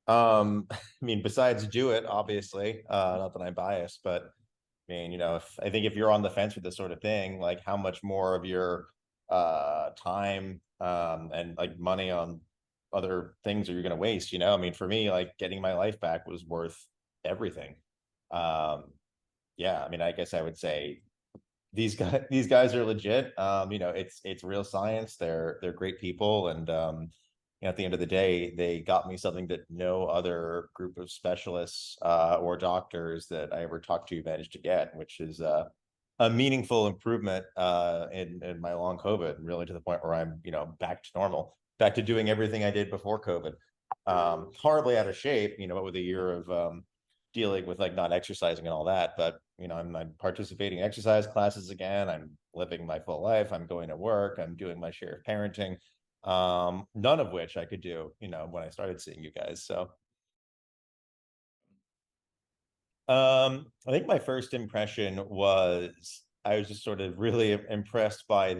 I mean, besides do it, obviously, not that I'm biased, but I mean, if I think if you're on the fence with this sort of thing, like how much more of your time and like money on other things are you going to waste? I mean, for me, like getting my life back was worth everything. Um, yeah, I mean, I guess I would say these guys are legit. It's real science. They're great people, and at the end of the day, they got me something that no other group of specialists or doctors that I ever talked to managed to get, which is a meaningful improvement in my long COVID, really to the point where I'm back to normal, back to doing everything I did before COVID. Horribly out of shape, with a year of dealing with like not exercising and all that. But I'm participating in exercise classes again. I'm living my full life. I'm going to work. I'm doing my share of parenting. None of which I could do, when I started seeing you guys. So I think my first impression was I was just sort of really impressed by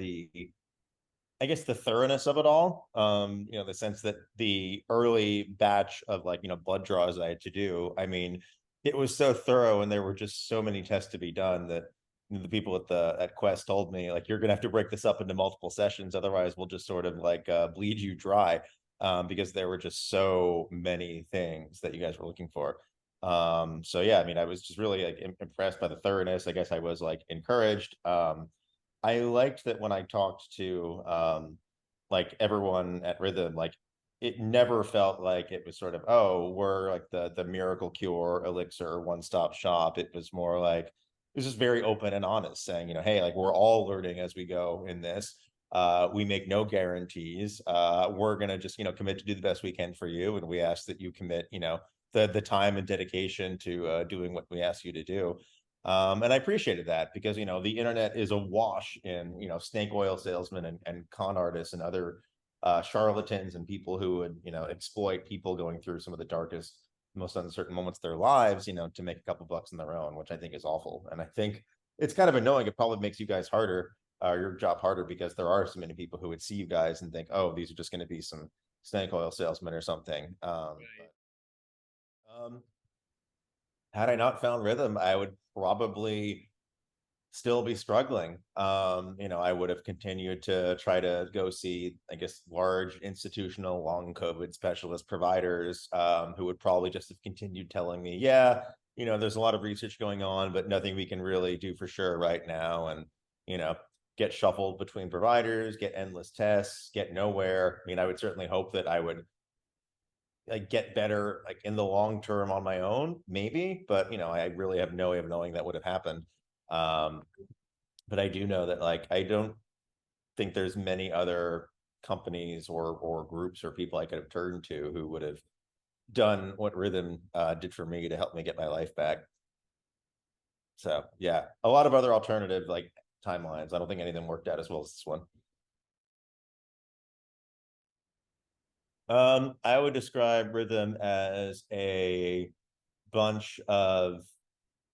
I guess the thoroughness of it all. The sense that the early batch of like, blood draws I had to do, I mean, it was so thorough and there were just so many tests to be done that the people at Quest told me, like, you're gonna have to break this up into multiple sessions, otherwise we'll just sort of like bleed you dry. Because there were just so many things that you guys were looking for. So yeah, I mean, I was just really like impressed by the thoroughness. I guess I was like encouraged. I liked that when I talked to like everyone at Rhythm, like it never felt like it was sort of, oh, we're like the miracle cure elixir one-stop shop. It was more like it was just very open and honest, saying, hey, like we're all learning as we go in this. We make no guarantees. We're gonna just, commit to do the best we can for you. And we ask that you commit, the time and dedication to doing what we ask you to do. And I appreciated that because, the internet is awash in, snake oil salesmen and con artists and other charlatans and people who would, exploit people going through some of the darkest, most uncertain moments of their lives, to make a couple bucks on their own, which I think is awful. And I think it's kind of annoying. It probably makes you guys harder, your job harder, because there are so many people who would see you guys and think, oh, these are just going to be some snake oil salesmen or something. Right. Um, had I not found Rhythm, I would probably still be struggling. I would have continued to try to go see, I guess, large institutional long COVID specialist providers who would probably just have continued telling me, yeah, there's a lot of research going on, but nothing we can really do for sure right now. And, you know, get shuffled between providers, get endless tests, get nowhere. I mean, I would certainly hope that I would like get better like in the long term on my own, maybe, but I really have no way of knowing that would have happened. Um, but I do know that like I don't think there's many other companies or groups or people I could have turned to who would have done what Rhythm did for me to help me get my life back. So yeah, a lot of other alternative like timelines. I don't think any of them worked out as well as this one. I would describe Rhythm as a bunch of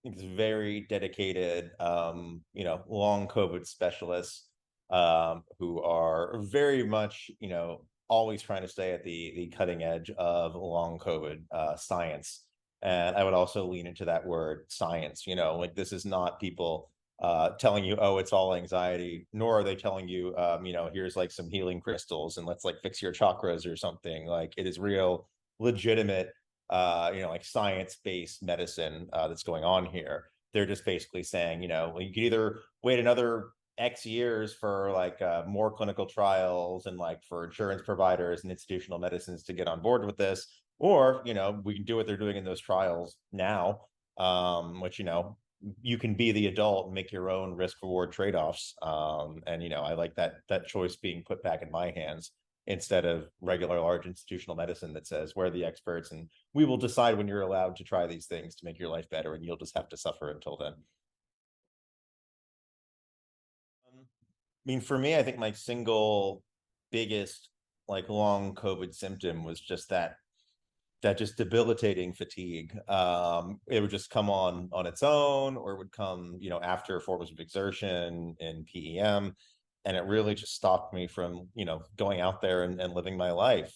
it's very dedicated, long COVID specialists who are very much, always trying to stay at the cutting edge of long COVID science. And I would also lean into that word science, like this is not people telling you, oh, it's all anxiety, nor are they telling you, here's like some healing crystals and let's like fix your chakras or something. Like it is real, legitimate like science-based medicine that's going on here. They're just basically saying, well, you can either wait another X years for like more clinical trials and like for insurance providers and institutional medicines to get on board with this, or we can do what they're doing in those trials now, which you can be the adult and make your own risk reward trade-offs. And I like that choice being put back in my hands instead of regular large institutional medicine that says we're the experts and we will decide when you're allowed to try these things to make your life better and you'll just have to suffer until then. I mean, for me, I think my single biggest like long COVID symptom was just that just debilitating fatigue. It would just come on its own, or it would come, after forms of exertion in PEM, and it really just stopped me from, going out there and living my life.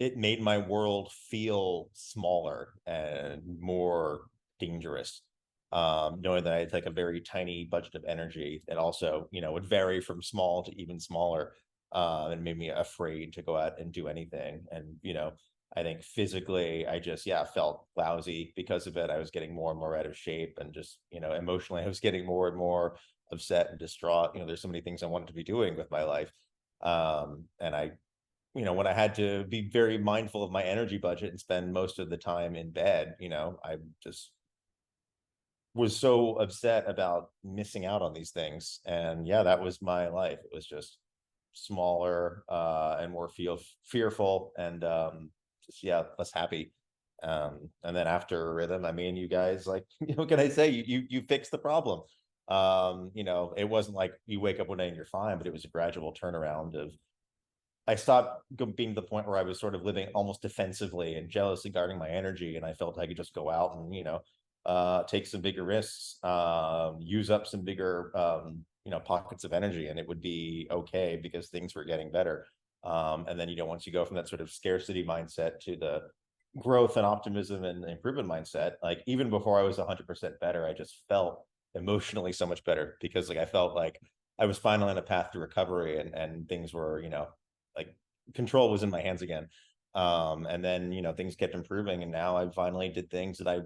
it made my world feel smaller and more dangerous. Knowing that I had like a very tiny budget of energy that also, would vary from small to even smaller, and made me afraid to go out and do anything. And, I think physically, I just, yeah, felt lousy because of it. I was getting more and more out of shape, and just, emotionally, I was getting more and more upset and distraught. There's so many things I wanted to be doing with my life. And I, when I had to be very mindful of my energy budget and spend most of the time in bed, I just was so upset about missing out on these things. And yeah, that was my life. It was just smaller, and more fearful, and just, yeah, less happy. And then after Rhythm, I mean, you guys, like, what can I say? You fixed the problem. It wasn't like you wake up one day and you're fine, but it was a gradual turnaround of, I stopped being to the point where I was sort of living almost defensively and jealously guarding my energy, and I felt I could just go out and, take some bigger risks, use up some bigger, pockets of energy, and it would be okay because things were getting better. And then, once you go from that sort of scarcity mindset to the growth and optimism and improvement mindset, like, even before I was 100% better, I just felt emotionally so much better, because like I felt like I was finally on a path to recovery, and things were, like, control was in my hands again. And then, things kept improving, and now I finally did things that I,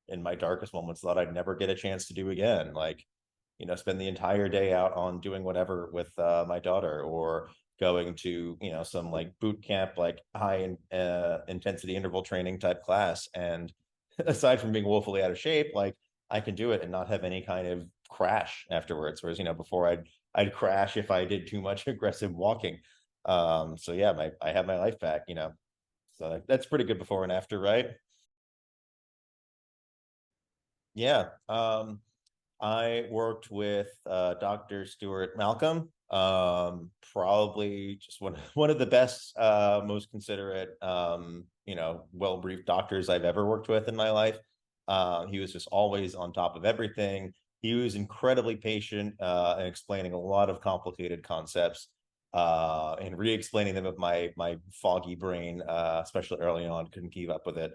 in my darkest moments, thought I'd never get a chance to do again. Like, spend the entire day out on doing whatever with, my daughter, or going to, some like boot camp, like high intensity interval training type class. And aside from being woefully out of shape, like, I can do it and not have any kind of crash afterwards. Whereas, before I'd crash if I did too much aggressive walking. So yeah, I have my life back, so that's pretty good before and after, right? Yeah. I worked with, Dr. Stuart Malcolm, probably just one of the best, most considerate, well briefed doctors I've ever worked with in my life. He was just always on top of everything. He was incredibly patient, and explaining a lot of complicated concepts, and re-explaining them with my foggy brain, especially early on, couldn't keep up with it.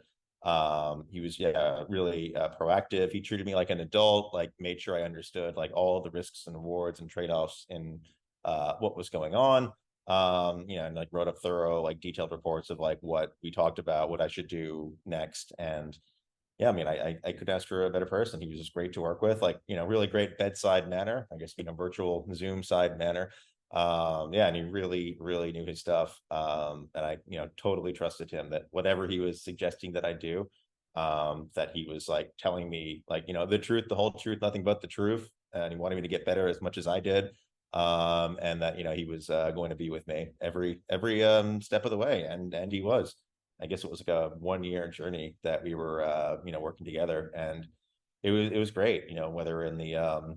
He was, yeah, really, proactive. He treated me like an adult, like made sure I understood like all the risks and rewards and trade-offs in, what was going on. And like wrote up thorough, like detailed reports of like what we talked about, what I should do next. And yeah, I mean, I could ask for a better person. He was just great to work with, like, really great bedside manner, I guess, virtual Zoom side manner. Yeah, and he really, really knew his stuff. And I, totally trusted him that whatever he was suggesting that I do, that he was like telling me, like, the truth, the whole truth, nothing but the truth. And he wanted me to get better as much as I did. And that, he was, going to be with me every step of the way. And he was. I guess it was like a 1 year journey that we were, working together, and it was great. Whether in the,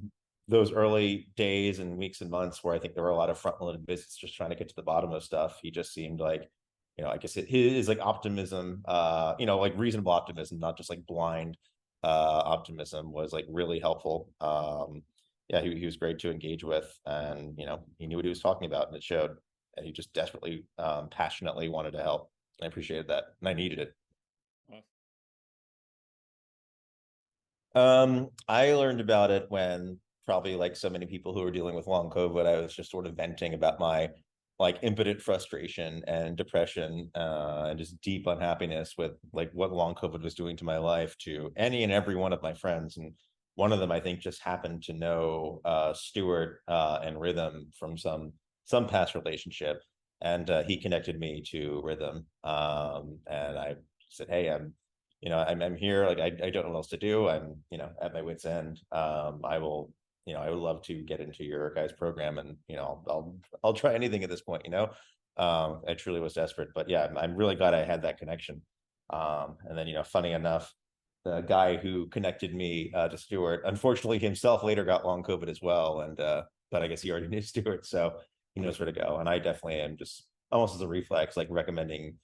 those early days and weeks and months where I think there were a lot of front loaded visits, just trying to get to the bottom of stuff, he just seemed like, I guess his like optimism, like reasonable optimism, not just like blind, optimism, was like really helpful. Yeah, he was great to engage with, and he knew what he was talking about, and it showed. And he just desperately, passionately wanted to help. I appreciated that, and I needed it. I learned about it when, probably like so many people who were dealing with long COVID, I was just sort of venting about my like impotent frustration and depression, and just deep unhappiness with like what long COVID was doing to my life, to any and every one of my friends. And one of them, I think, just happened to know, Stuart, and Rhythm from some past relationship, and, he connected me to Rhythm. And I said, hey, I'm here. Like, I don't know what else to do. I'm, at my wit's end. I would love to get into your guys' program, and, I'll try anything at this point, I truly was desperate, but yeah, I'm really glad I had that connection. And then, funny enough, the guy who connected me, to Stuart, unfortunately himself later got long COVID as well. And, but I guess he already knew Stuart, so he knows where to go. And I definitely am, just almost as a reflex, like recommending,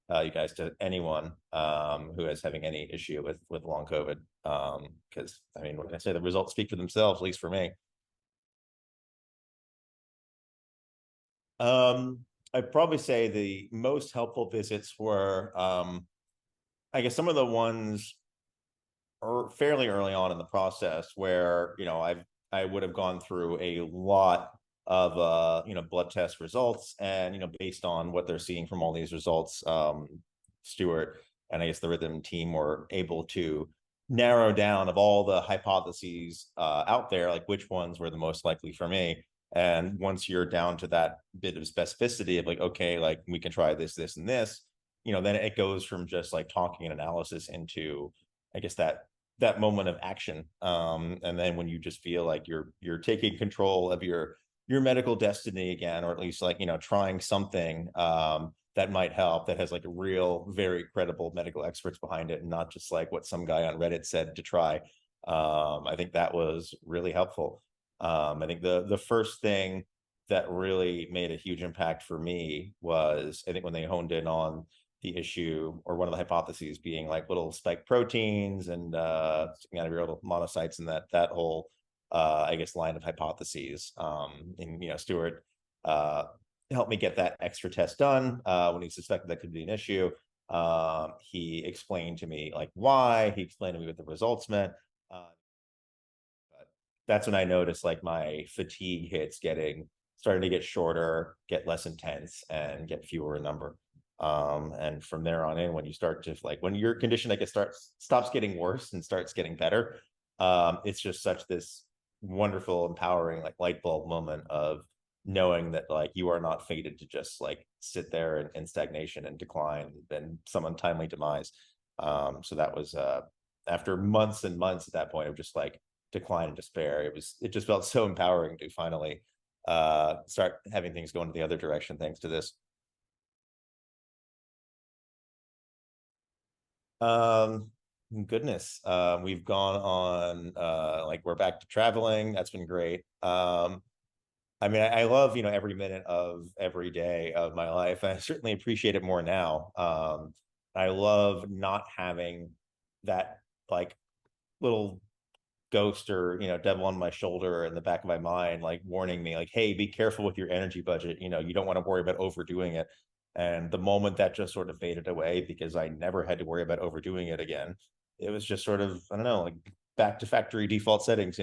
you guys to anyone, who is having any issue with long COVID. Because I mean, what can I say? The results speak for themselves, at least for me. Um, I'd probably say the most helpful visits were, I guess, some of the ones fairly early on in the process where, I would have gone through a lot of, blood test results, and, based on what they're seeing from all these results, Stuart and I guess the Rhythm team were able to narrow down of all the hypotheses out there, like which ones were the most likely for me. And once you're down to that bit of specificity of like, okay, like we can try this, this, and this, then it goes from just like talking and analysis into, I guess, that moment of action. And then when you just feel like you're taking control of your medical destiny again, or at least like, trying something that might help, that has like a real, very credible medical experts behind it, and not just like what some guy on Reddit said to try. I think that was really helpful. I think the first thing that really made a huge impact for me was, I think, when they honed in on the issue, or one of the hypotheses being like little spike proteins and sticking out of your little monocytes, and that whole I guess line of hypotheses. And Stuart helped me get that extra test done when he suspected that could be an issue. He explained to me like why. He explained to me what the results meant. But that's when I noticed like my fatigue hits starting to get shorter, get less intense, and get fewer in number. And from there on in, when you start to like, when your condition like stops getting worse and starts getting better, it's just such this wonderful, empowering, like light bulb moment of knowing that like you are not fated to just like sit there in stagnation and decline and some untimely demise. So that was after months and months at that point of just like decline and despair. It just felt so empowering to finally start having things go in the other direction thanks to this. Um, Goodness. We've gone on like we're back to traveling. That's been great. I mean, I love, every minute of every day of my life. I certainly appreciate it more now. I love not having that like little ghost or, devil on my shoulder in the back of my mind, like warning me like, hey, be careful with your energy budget. You don't want to worry about overdoing it. And the moment that just sort of faded away, because I never had to worry about overdoing it again, it was just sort of, I don't know, like back to factory default settings.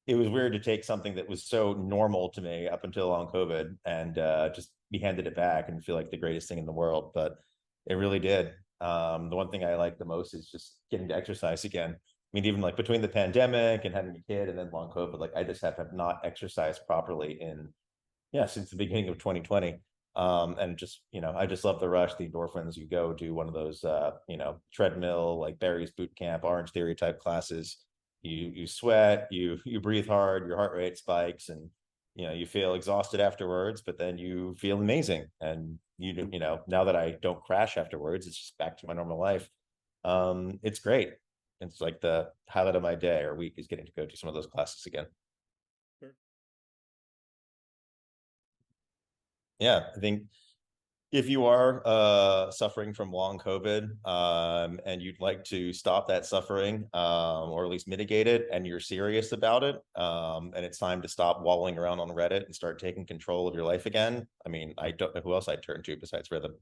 It was weird to take something that was so normal to me up until long COVID, and just be handed it back and feel like the greatest thing in the world. But it really did. The one thing I like the most is just getting to exercise again. I mean, even like between the pandemic and having a kid and then long COVID, like I just have not exercised properly since the beginning of 2020. And just, I just love the rush, the endorphins. You go do one of those, treadmill, like Barry's boot camp, Orange Theory type classes. You sweat, you breathe hard, your heart rate spikes, and you feel exhausted afterwards, but then you feel amazing. And now that I don't crash afterwards, it's just back to my normal life. It's great. It's like the highlight of my day or week is getting to go to some of those classes again. Yeah, I think if you are suffering from long COVID, and you'd like to stop that suffering, or at least mitigate it, and you're serious about it, and it's time to stop wallowing around on Reddit and start taking control of your life again, I mean, I don't know who else I'd turn to besides Rhythm.